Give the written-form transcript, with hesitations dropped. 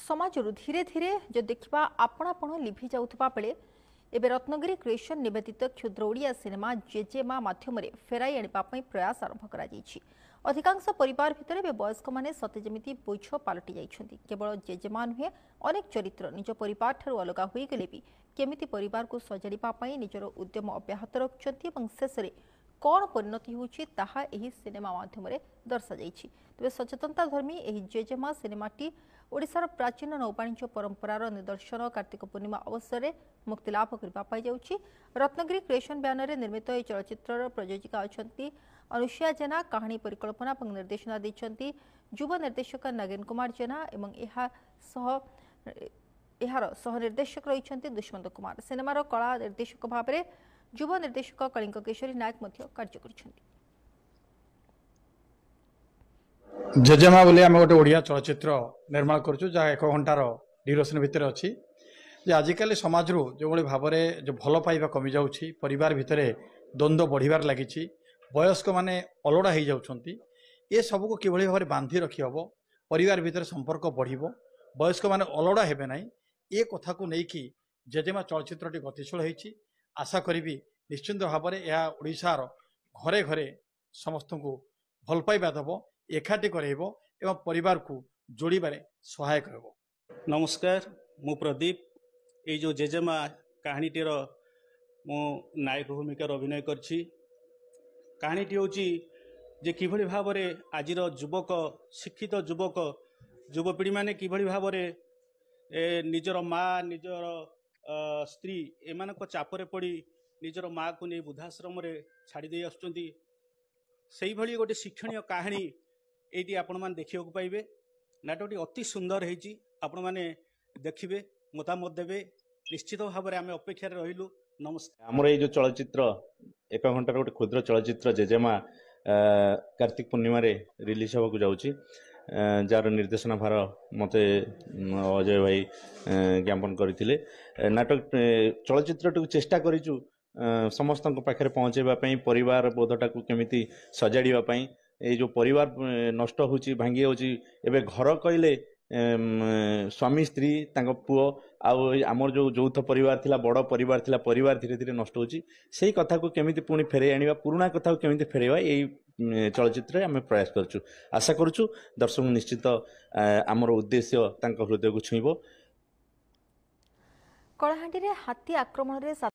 समाजरू धीरे धीरे जो देखा आपणापण लिभि जाउथबा बेले एबे रत्नगिरी क्रिएशन निवेदित क्षुद्र ओडिया सिनेमा जेजेमा माध्यम फेराई आनिबा पई प्रयास आरंभ करा जायछि। अधिकांश परिवार भितर एबे वयस्क माने सते जेमिति बोझ पालटि जाइछन्ति। केवल जेजेमा नुहे अनेक चरित्र निज परिवार ठारू अलगा होई गेले भी केमिति परिवार को सजाड़िबा पई निजर उद्यम अब्याहत रखुछन्ति एवं शेषरे कौन परिणति होछि ताहा एही सिनेमा माध्यम दर्शा जाइछि। तेबे सचेतनता धर्मी एही जेजेमा सिनेमाटी ओडिशार प्राचीन नौवाणिज्य परंपरार निदर्शन कार्तिक पूर्णिमा अवसर में मुक्तिलाभ करने रत्नगिरी क्रिएशन बैनर निर्मित यह चलचित्र प्रयोजिका अच्छा अनुसुया जेना। कहानी परिकल्पना और निर्देशना देते युव निर्देशक नागेन कुमार जेना और यार सह निर्देशक रही दुष्मंत कुमार। सिनेमार कला निर्देशक भाव में युव निर्देशक कलिंग केशरी नायक कार्य कर जेजेमा बोले आम गोटे ओडिया चलचित्र निर्माण करुँ जहाँ 1 घंटार ड्यूरेशन भितर अच्छी आजिकल समाज जो भाव में जो भल पाइबा कमी जाऊँगी परिवार भितर द्वंद्व बढ़िबार लगी वयस्क माने अलड़ा हो जाउछंती ये सब को किभली भाव बांधि रखी हम परिवार भितर संपर्क बढ़िबो वयस्क माने अलड़ा हेबे नाही ये कथा को लेकिन जेजेमा चलचित्रटी गतिशील होईछि। आशा करी निश्चिंत भाव में यह ओडिशार घरे घरे समस्त को भल पाइबा दब एकाठी करब एवं परिवार को जोड़बारे सहायक हो। नमस्कार, मु प्रदीप ये जो जेजेमा कहानीटीर मु नायक भूमिकार अभिनय करछि। कहानीटी होची जे किभली भाव में आज युवक शिक्षित युवक युवपीढ़ी माने किभली भाव में निजर माँ निजर स्त्री एमानक चापरे पड़ी निजर माँ को नहीं वृद्धाश्रम छाड़ी दे आसुचंती सेही भली गोटे शिक्षणीय कहानी ये आपण मैंने देखा पाइबे। नाटकटी अति सुंदर होती आपण मैंने देखिए मतामत देवे निश्चित भाव में आम अपेक्षा रहिलु। नमस्कार। आमर ये जो चलचित्र 1 घंटार गोटे क्षुद्र चलचित्र जेजेमा कार्तिक पूर्णिमा रिलीज होगा जाऊँगी जार निर्देशना भार मते अजय भाई ज्ञापन करथिले। नाटक चलचित्र चेष्टा करिचु समस्त पाखे पहुँचेवाई परिवार बोधटा को केमिति सजाड़ापी ये जो परिवार नष्ट होची भांगी होची एबे घर कहले स्वामी स्त्री तांको पुओ आमर जो यौथ परिवार थिला बड़ परिवार थिला परिवार धीरे धीरे नष्ट होची सेही कथा को केमिति पुणी फेरे आनिबा पुराना कथा को केमिति फेरेबा यही चलचित्र आम प्रयास करछु। आशा करछु दर्शक निश्चित आमर उद्देश्य तांको हृदय को छुईबो। कलाहांडी हाथी आक्रमण